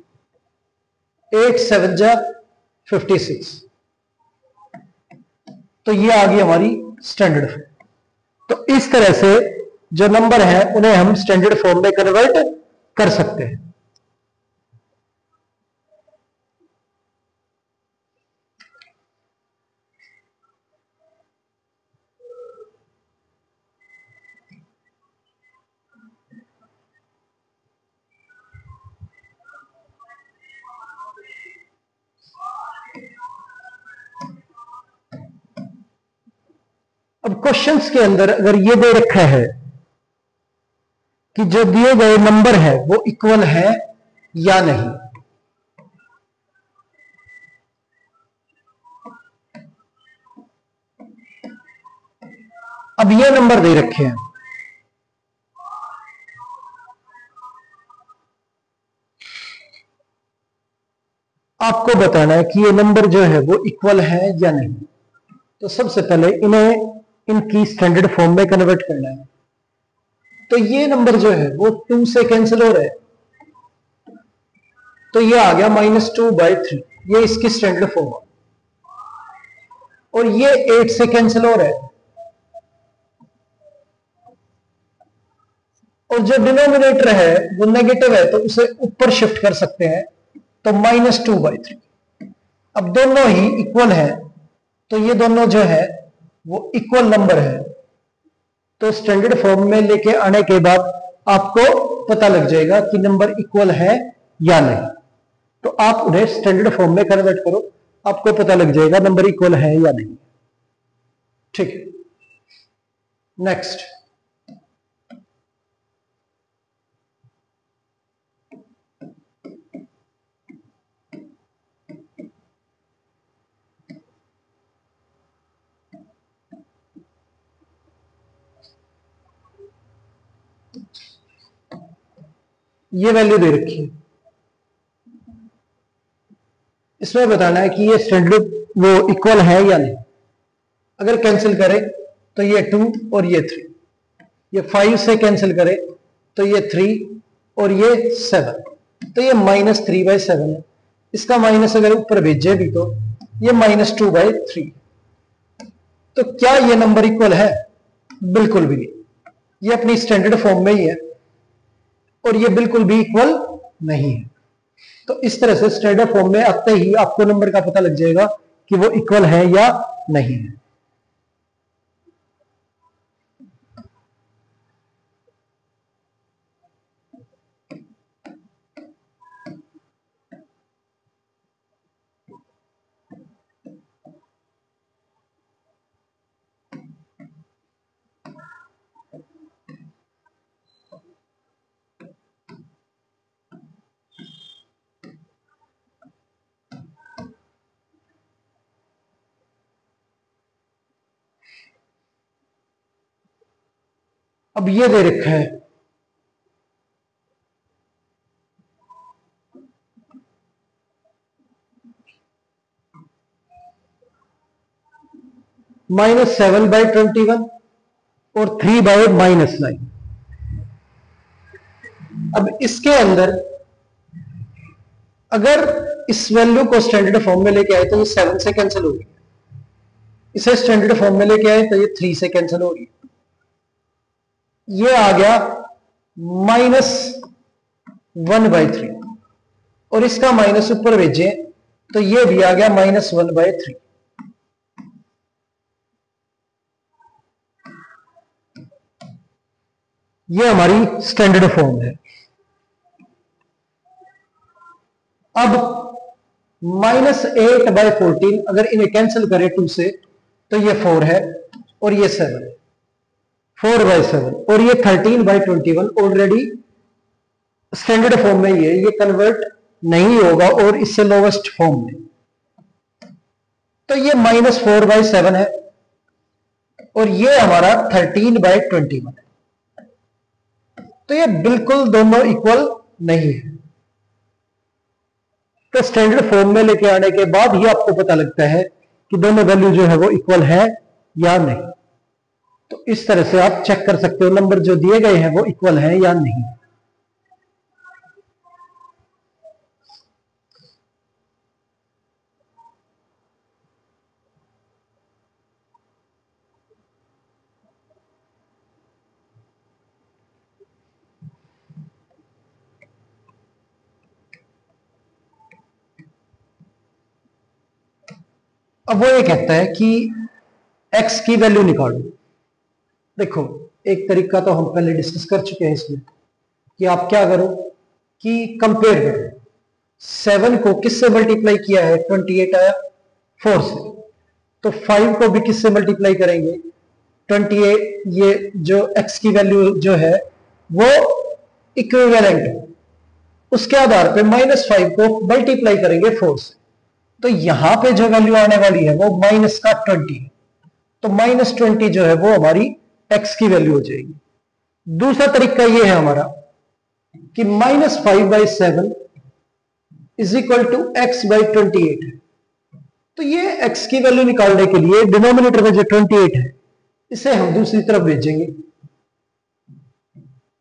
8 7 जा 56, तो ये आ गई हमारी स्टैंडर्ड फॉर्म। तो इस तरह से जो नंबर है उन्हें हम स्टैंडर्ड फॉर्म में कन्वर्ट कर सकते हैं। अब क्वेश्चंस के अंदर अगर ये दे रखा है कि जो दिए गए नंबर है वो इक्वल है या नहीं, अब ये नंबर दे रखे हैं, आपको बताना है कि ये नंबर जो है वो इक्वल है या नहीं। तो सबसे पहले इन्हें इनकी स्टैंडर्ड फॉर्म में कन्वर्ट करना है। तो ये नंबर जो है वो 2 से कैंसिल हो रहा है, तो ये आ गया -2/3, ये इसकी स्टैंडर्ड फॉर्म है। और ये 8 से कैंसिल हो रहा है, और जो डिनोमिनेटर है वो नेगेटिव है तो उसे ऊपर शिफ्ट कर सकते हैं, तो -2/3। अब दोनों ही इक्वल है, तो ये दोनों जो है वो इक्वल नंबर है। तो स्टैंडर्ड फॉर्म में लेके आने के बाद आपको पता लग जाएगा कि नंबर इक्वल है या नहीं। तो आप उन्हें स्टैंडर्ड फॉर्म में कन्वर्ट करो, आपको पता लग जाएगा नंबर इक्वल है या नहीं। ठीक है, नेक्स्ट। ये वैल्यू दे रखी है, इसमें बताना है कि ये स्टैंडर्ड वो इक्वल है या नहीं। अगर कैंसिल करें तो ये 2 और ये 3, ये 5 से कैंसिल करें तो ये 3 और ये 7, तो ये -3/7 है। इसका माइनस अगर ऊपर भेजे भी तो ये -2/3। तो क्या ये नंबर इक्वल है? बिल्कुल भी नहीं, ये अपनी स्टैंडर्ड फॉर्म में ही है और ये बिल्कुल भी इक्वल नहीं है। तो इस तरह से स्टैंडर्ड फॉर्म में आते ही आपको नंबर का पता लग जाएगा कि वो इक्वल है या नहीं है। अब ये दे रखा है -7/21 और 3/-9। अब इसके अंदर अगर इस वैल्यू को स्टैंडर्ड फॉर्म में लेके आए तो ये 7 से कैंसिल होगी, इसे स्टैंडर्ड फॉर्म में लेके आए तो ये 3 से कैंसिल होगी। ये आ गया -1/3 और इसका माइनस ऊपर भेजे तो ये भी आ गया -1/3। ये हमारी स्टैंडर्ड फॉर्म है। अब -8/14 अगर इन्हें कैंसिल करें 2 से तो ये 4 है और ये 7 है, 4/7, और ये 13/21 ऑलरेडी स्टैंडर्ड फॉर्म में ही है, ये कन्वर्ट नहीं होगा और इससे लोवेस्ट फॉर्म में। तो ये -4/7 है और ये हमारा 13/21 है। तो ये बिल्कुल दोनों इक्वल नहीं है। तो स्टैंडर्ड फॉर्म में लेके आने के बाद ही आपको पता लगता है कि दोनों वैल्यू जो है वो इक्वल है या नहीं। तो इस तरह से आप चेक कर सकते हो नंबर जो दिए गए हैं वो इक्वल है या नहीं। अब वो ये कहता है कि x की वैल्यू निकालो। देखो, एक तरीका तो हम पहले डिस्कस कर चुके हैं इसमें कि आप क्या करो कि कंपेयर करो। 7 को किससे मल्टीप्लाई किया है? 28 आया 4 से। तो 5 को भी किससे मल्टीप्लाई करेंगे? 28, ये जो x की वैल्यू जो है वो इक्विवेलेंट, उसके आधार पे -5 को मल्टीप्लाई करेंगे 4 से, तो यहां पे जो वैल्यू आने वाली है वो माइनस का 20, तो -20 जो है वो हमारी x की वैल्यू हो जाएगी। दूसरा तरीका ये है हमारा कि -5/7 इज इक्वल टू x/28 है, तो ये x की वैल्यू निकालने के लिए डिनोमिनेटर में जो 28 है इसे हम दूसरी तरफ भेजेंगे।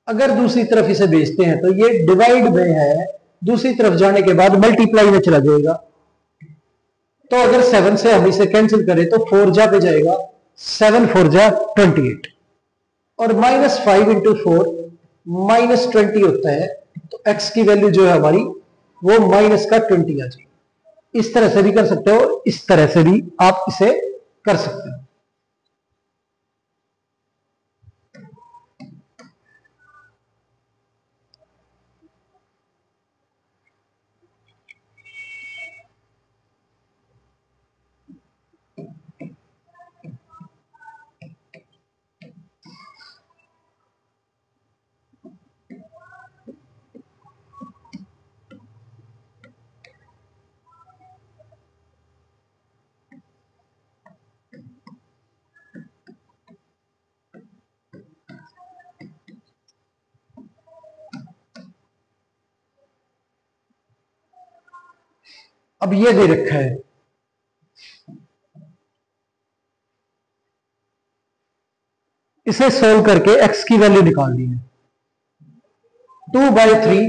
अगर दूसरी तरफ इसे भेजते हैं तो ये डिवाइड में है, दूसरी तरफ जाने के बाद मल्टीप्लाई में चला जाएगा, तो अगर 7 से हम इसे कैंसिल करें तो 4 जा पे जाएगा, 7 4 जा 28, और -5 इंटू 4 -20 होता है, तो x की वैल्यू जो है हमारी वो -20 आ जाएगी। इस तरह से भी कर सकते हो, इस तरह से भी आप इसे कर सकते हो। अब ये दे रखा है, इसे सोल्व करके x की वैल्यू निकालनी है। 2/3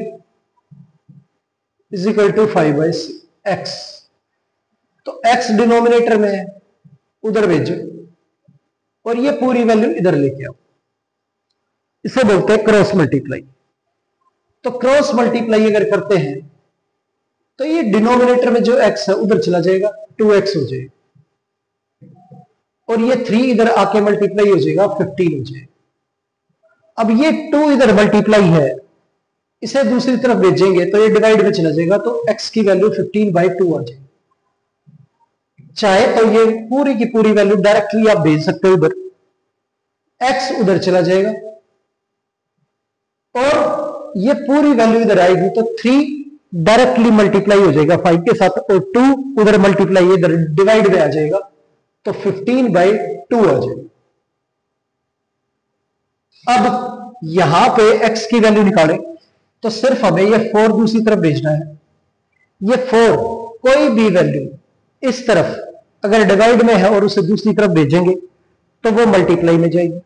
इज इक्वल टू 5/x, तो x डिनोमिनेटर में है, उधर भेजो, और ये पूरी वैल्यू इधर लेके आओ, इसे बोलते हैं क्रॉस मल्टीप्लाई। तो क्रॉस मल्टीप्लाई अगर करते हैं तो ये डिनोमिनेटर में जो x है उधर चला जाएगा, 2x हो जाएगा, और ये 3 इधर आके मल्टीप्लाई हो जाएगा, 15 हो जाएगा। अब ये 2 इधर मल्टीप्लाई है, इसे दूसरी तरफ भेजेंगे तो ये डिवाइड में चला जाएगा, तो x की वैल्यू 15/2 आ जाएगी। चाहे तो ये पूरी की पूरी वैल्यू डायरेक्टली आप भेज सकते हो उधर, x उधर चला जाएगा, और ये पूरी वैल्यू इधर आएगी, तो 3 डायरेक्टली मल्टीप्लाई हो जाएगा 5 के साथ, और 2 उधर मल्टीप्लाई इधर डिवाइड में आ जाएगा, तो 15/2 आ जाएगा। अब यहां पे x की वैल्यू निकालें तो सिर्फ हमें ये 4 दूसरी तरफ भेजना है। ये 4 कोई भी वैल्यू इस तरफ अगर डिवाइड में है और उसे दूसरी तरफ भेजेंगे तो वो मल्टीप्लाई में जाएगी,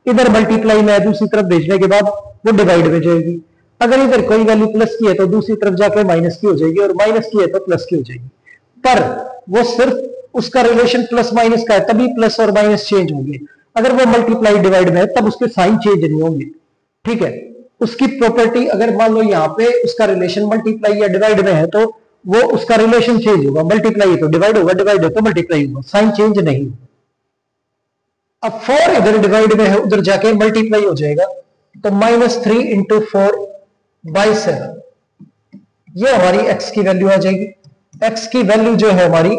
इधर मल्टीप्लाई में है, दूसरी तरफ भेजने के बाद वो डिवाइड में जाएगी। अगर इधर कोई वैल्यू प्लस की है तो दूसरी तरफ जाके माइनस की हो जाएगी, और माइनस की है तो प्लस की हो जाएगी। पर वो सिर्फ उसका रिलेशन प्लस माइनस का है, तभी प्लस और माइनस चेंज होंगे। अगर वो मल्टीप्लाई डिवाइड में है तब उसके साइन चेंज नहीं होंगे, ठीक है। उसकी प्रॉपर्टी, अगर मान लो यहाँ पे उसका रिलेशन मल्टीप्लाई या डिवाइड में है तो वो उसका रिलेशन चेंज होगा, मल्टीप्लाई है तो डिवाइड होगा, डिवाइड है तो मल्टीप्लाई होगा, साइन चेंज नहीं होगा। अब 4 इधर डिवाइड में है, उधर जाके मल्टीप्लाई हो जाएगा, तो -3 इंटू 4/7 ये हमारी x की वैल्यू आ जाएगी। x की वैल्यू जो है हमारी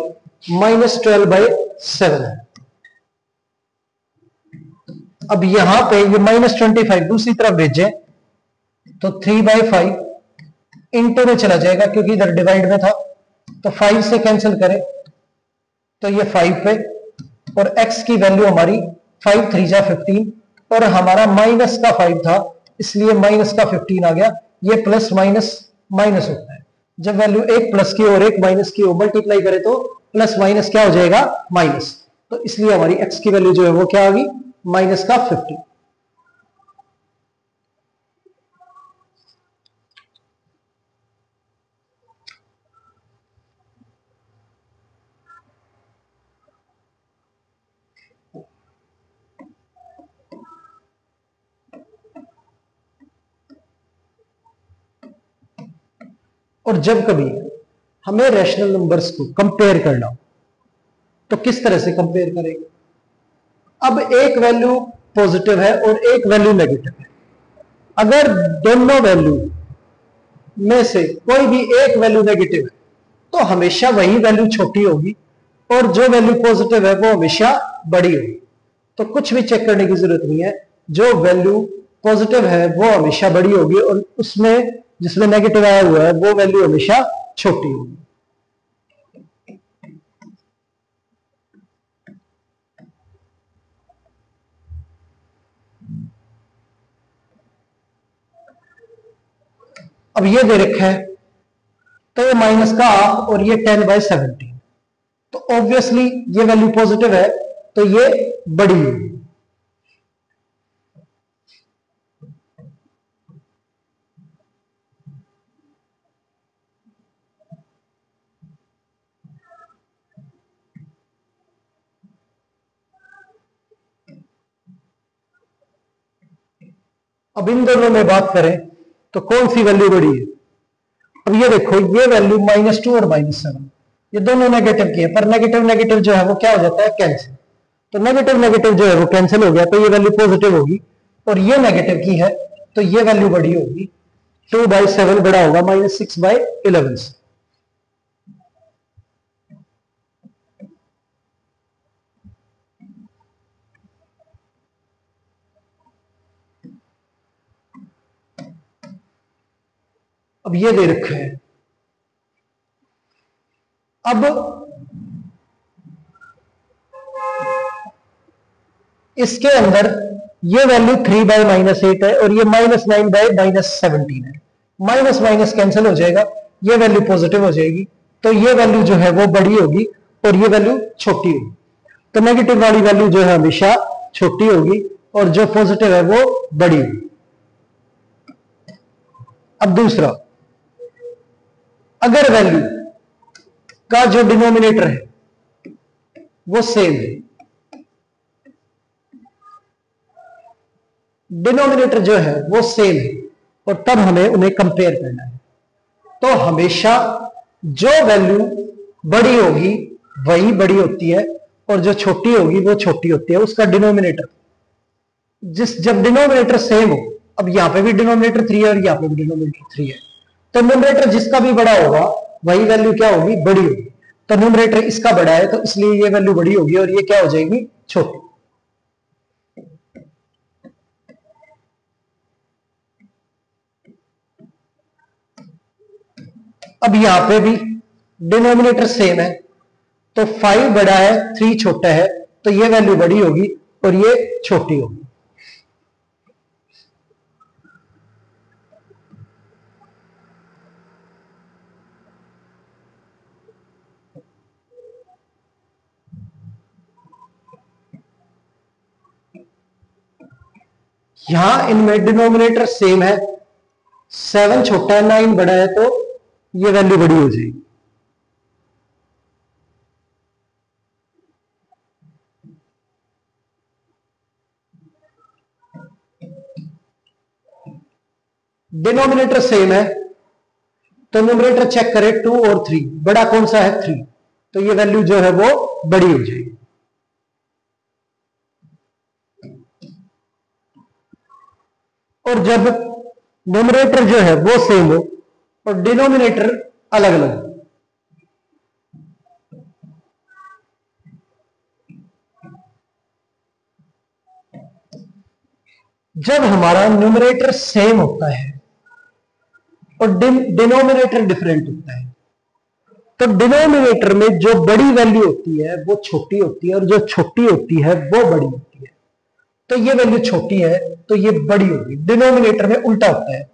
-12/7 है। अब यहां पे ये -25 दूसरी तरफ भेजें तो 3/5 इंटू में चला जाएगा, क्योंकि इधर डिवाइड में था, तो 5 से कैंसिल करें तो ये 5 पे, और x की वैल्यू हमारी 5 3 जा 15, और हमारा माइनस का 5 था इसलिए माइनस का 15 आ गया। ये प्लस माइनस माइनस होता है, जब वैल्यू एक प्लस की और एक माइनस की हो मल्टीप्लाई करें तो प्लस माइनस क्या हो जाएगा, माइनस, तो इसलिए हमारी x की वैल्यू जो है वो क्या होगी, माइनस का 15। और जब कभी हमें रैशनल नंबर्स को कंपेयर करना हो तो किस तरह से कंपेयर करेंगे। अब एक वैल्यू पॉजिटिव है और एक वैल्यू नेगेटिव है, अगर दोनों वैल्यू में से कोई भी एक वैल्यू नेगेटिव है तो हमेशा वही वैल्यू छोटी होगी, और जो वैल्यू पॉजिटिव है वो हमेशा बड़ी होगी। तो कुछ भी चेक करने की जरूरत नहीं है, जो वैल्यू पॉजिटिव है वो हमेशा बड़ी होगी और उसमें जिसमें नेगेटिव आया हुआ है वो वैल्यू हमेशा छोटी होगी। अब ये दे रखा है तो ये माइनस का हाफ और ये 10/17, तो ऑब्वियसली ये वैल्यू पॉजिटिव है तो ये बड़ी होगी। अब इन दोनों में बात करें तो कौन सी वैल्यू बड़ी है? अब ये देखो, ये वैल्यू -2 और -7 ये दोनों नेगेटिव की है, पर नेगेटिव नेगेटिव जो है वो क्या हो जाता है? कैंसिल। तो नेगेटिव नेगेटिव जो है वो कैंसिल हो गया, तो ये वैल्यू पॉजिटिव होगी, और ये नेगेटिव की है तो ये वैल्यू बड़ी होगी, 2/7 बड़ा होगा -6/11 से। अब ये दे रखा है, अब इसके अंदर ये वैल्यू 3/-8 है और ये -9/-17 है, माइनस माइनस कैंसिल हो जाएगा, ये वैल्यू पॉजिटिव हो जाएगी, तो ये वैल्यू जो है वो बड़ी होगी और ये वैल्यू छोटी होगी। तो नेगेटिव वाली वैल्यू जो है हमेशा छोटी होगी और जो पॉजिटिव है वो बड़ी होगी। अब दूसरा, अगर वैल्यू का जो डिनोमिनेटर है वो सेम है, डिनोमिनेटर जो है वो सेम है, और तब हमें उन्हें कंपेयर करना है, तो हमेशा जो वैल्यू बड़ी होगी वही बड़ी होती है और जो छोटी होगी वो छोटी होती है, उसका डिनोमिनेटर। जब डिनोमिनेटर सेम हो, अब यहां पे भी डिनोमिनेटर 3 है और यहां पे भी डिनोमिनेटर 3 है, तो न्यूमरेटर जिसका भी बड़ा होगा वही वैल्यू क्या होगी? बड़ी होगी। तो न्यूमरेटर इसका बड़ा है तो इसलिए ये वैल्यू बड़ी होगी और ये क्या हो जाएगी? छोटी। अब यहां पे भी डिनोमिनेटर सेम है, तो 5 बड़ा है 3 छोटा है, तो ये वैल्यू बड़ी होगी और ये छोटी होगी। यहां इनमें डिनोमिनेटर सेम है, 7 छोटा है 9 बड़ा है, तो ये वैल्यू बड़ी हो जाएगी। डिनोमिनेटर सेम है तो न्यूमरेटर चेक करें 2 और 3, बड़ा कौन सा है? 3, तो ये वैल्यू जो है वो बड़ी हो जाएगी। और जब न्यूमरेटर जो है वो सेम हो और डिनोमिनेटर अलग अलग, जब हमारा न्यूमरेटर सेम होता है और डिनोमिनेटर डिफरेंट होता है, तो डिनोमिनेटर में जो बड़ी वैल्यू होती है वो छोटी होती है और जो छोटी होती है वो बड़ी होती है, तो ये वैल्यू छोटी है तो ये बड़ी होगी। डिनोमिनेटर में उल्टा होता है,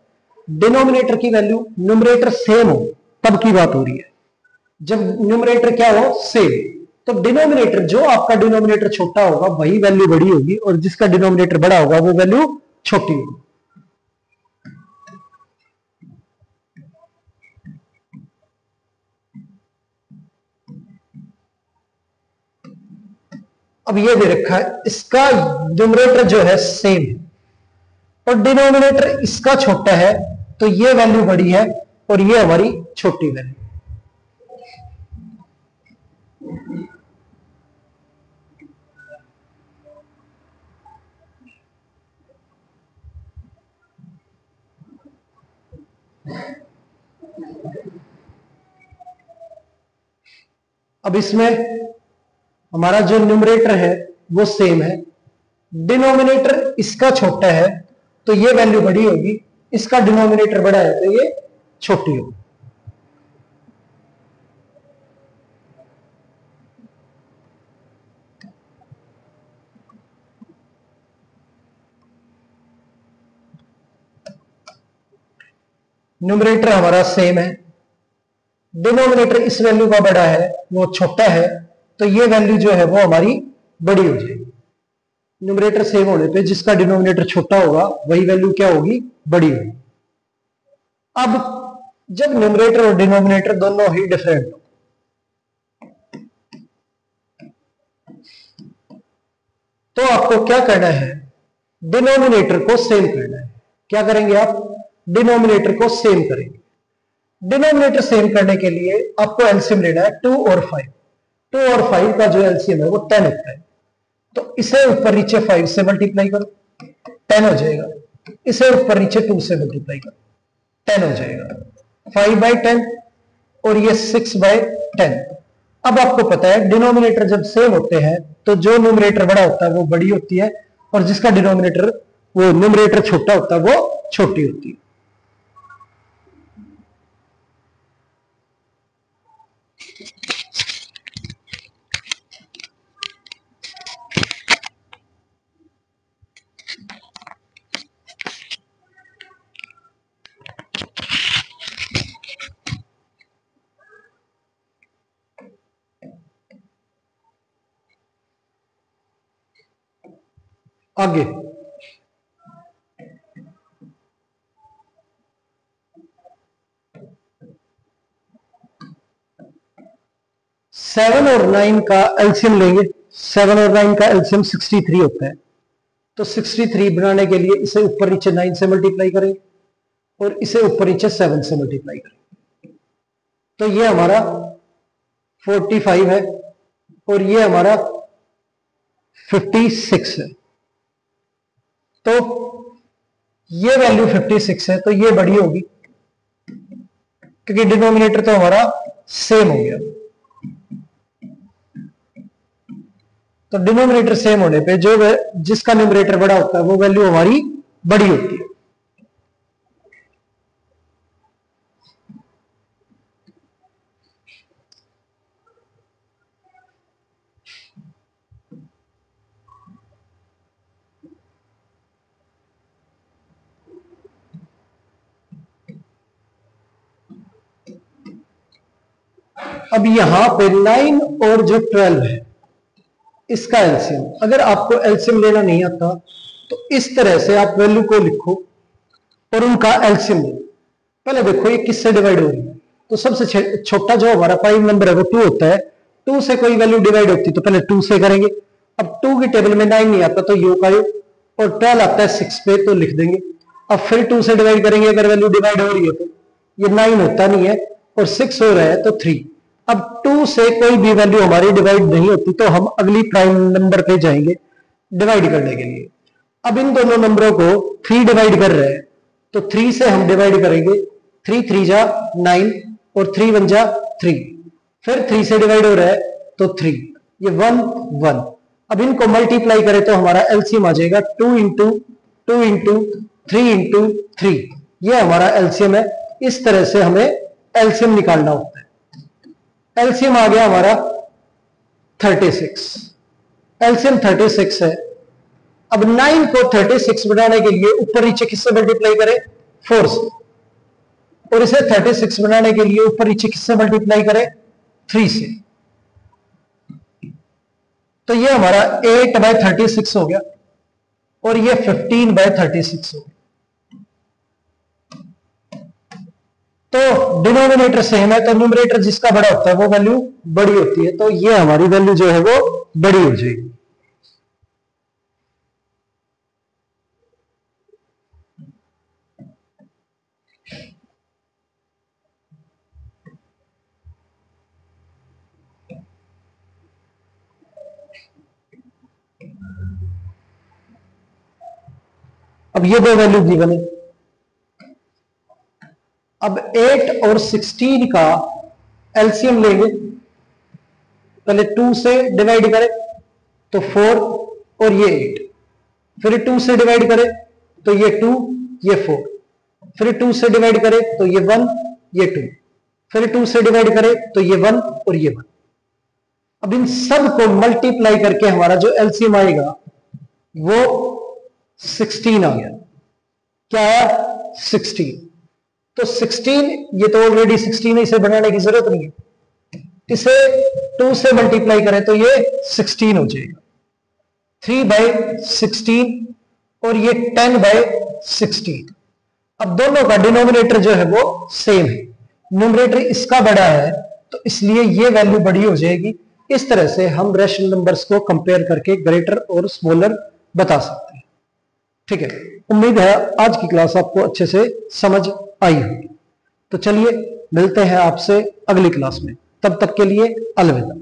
डिनोमिनेटर की वैल्यू न्यूमरेटर सेम हो तब की बात हो रही है, जब न्यूमरेटर क्या हो? सेम, तो डिनोमिनेटर जो आपका डिनोमिनेटर छोटा होगा वही वैल्यू बड़ी होगी और जिसका डिनोमिनेटर बड़ा होगा वो वैल्यू छोटी होगी। अब ये दे रखा है, इसका न्यूमरेटर जो है सेम है और डिनोमिनेटर इसका छोटा है, तो ये वैल्यू बड़ी है और ये हमारी छोटी वैल्यू। अब इसमें हमारा जो न्यूमरेटर है वो सेम है डिनोमिनेटर इसका छोटा है तो ये वैल्यू बड़ी होगी, इसका डिनोमिनेटर बड़ा है तो ये छोटी होगी। न्यूमरेटर हमारा सेम है, डिनोमिनेटर इस वैल्यू का बड़ा है, वो छोटा है, तो ये वैल्यू जो है वो हमारी बड़ी हो जाएगी। न्यूमरेटर सेम होने पे जिसका डिनोमिनेटर छोटा होगा वही वैल्यू क्या होगी, बड़ी होगी। अब जब न्यूमरेटर और डिनोमिनेटर दोनों ही डिफरेंट हो तो आपको क्या करना है, डिनोमिनेटर को सेम करना है। क्या करेंगे आप, डिनोमिनेटर को सेम करेंगे। डिनोमिनेटर सेम करने के लिए आपको एलसीएम लेना है 2 और 5। 2 और 5 का जो एलसीएम है वो 10 होता है, तो इसे ऊपर नीचे 5 से मल्टीप्लाई करो, 10 हो जाएगा। इसे ऊपर नीचे 2 से मल्टीप्लाई करो, 10 हो जाएगा। 5/10 और ये 6/10। अब आपको पता है डिनोमिनेटर जब सेम होते हैं तो जो न्यूमरेटर बड़ा होता है वो बड़ी होती है, और जिसका डिनोमिनेटर वो न्यूमरेटर छोटा होता है वो छोटी होती है। आगे 7 और 9 का एलसीएम लेंगे। 7 और 9 का एलसीएम 63 होता है, तो 63 बनाने के लिए इसे ऊपर नीचे 9 से मल्टीप्लाई करेंगे और इसे ऊपर नीचे 7 से मल्टीप्लाई करेंगे, तो ये हमारा 45 है और ये हमारा 56 है। तो ये वैल्यू 56 है तो ये बड़ी होगी क्योंकि डिनोमिनेटर तो हमारा सेम हो गया। तो डिनोमिनेटर सेम होने पे जो जिसका न्यूमरेटर बड़ा होता है वो वैल्यू हमारी बड़ी होती है। अब यहां पे 9 और जो 12 है इसका एलसीएम, अगर आपको एलसीएम लेना नहीं आता तो इस तरह से आप वैल्यू को लिखो और उनका एलसीएम लो। पहले देखो ये किससे डिवाइड हो रही है, तो सबसे छोटा जो हमारा प्राइम नंबर है वो 2 होता है। 2 से कोई वैल्यू डिवाइड होती तो पहले 2 से करेंगे। अब 2 की टेबल में 9 नहीं आता तो यो का यो, और 12 आता है 6 पे तो लिख देंगे। अब फिर 2 से डिवाइड करेंगे, अगर वैल्यू डिवाइड हो रही है तो ये 9 होता नहीं है और 6 हो रहा है तो 3। अब 2 से कोई भी वैल्यू हमारी डिवाइड नहीं होती तो हम अगली प्राइम नंबर पे जाएंगे डिवाइड करने के लिए। अब इन दोनों नंबरों को 3 डिवाइड कर रहे हैं तो 3 से हम डिवाइड करेंगे। 3 3 जा 9 और 3 1 जा 3, फिर 3 से डिवाइड हो रहा है तो 3, ये 1 1। अब इनको मल्टीप्लाई करें तो हमारा एलसीएम आ जाएगा 2 इंटू 2 इंटू 3 इंटू 3, ये हमारा एलसीएम है। इस तरह से हमें एलसीएम निकालना होता है। एलसीएम आ गया हमारा 36, एलसीएम 36 है। अब 9 को 36 बनाने के लिए ऊपर नीचे किससे मल्टीप्लाई करें, 4 से, और इसे 36 बनाने के लिए ऊपर नीचे किससे मल्टीप्लाई करें, 3 से। तो ये हमारा 8/36 हो गया और ये 15/36 हो गया। तो डिनोमिनेटर सेम है तो न्यूमरेटर जिसका बड़ा होता है वो वैल्यू बड़ी होती है, तो ये हमारी वैल्यू जो है वो बड़ी हो जाएगी। अब ये दो वैल्यू गिवन है। अब 8 और 16 का एलसीएम लेंगे। पहले 2 से डिवाइड करें तो 4 और ये 8, फिर 2 से डिवाइड करें तो ये 2, ये 4, फिर 2 से डिवाइड करें तो ये 1, ये 2, फिर 2 से डिवाइड करें तो ये 1 और ये 1। अब इन सब को मल्टीप्लाई करके हमारा जो एलसीएम आएगा वो 16 आ गया। क्या आया? 16। तो 16, ये तो ऑलरेडी 16 है, इसे बनाने की जरूरत नहीं है। इसे 2 से मल्टीप्लाई करें तो ये 16 हो जाएगा, 3/16 और ये 10/16। अब दोनों का डिनोमिनेटर जो है वो सेम है, न्यूमरेटर इसका बड़ा है तो इसलिए ये वैल्यू बड़ी हो जाएगी। इस तरह से हम रैशनल नंबर्स को कंपेयर करके ग्रेटर और स्मॉलर बता सकते हैं। ठीक है, उम्मीद है आज की क्लास आपको अच्छे से समझ आई होगी। तो चलिए मिलते हैं आपसे अगली क्लास में, तब तक के लिए अलविदा।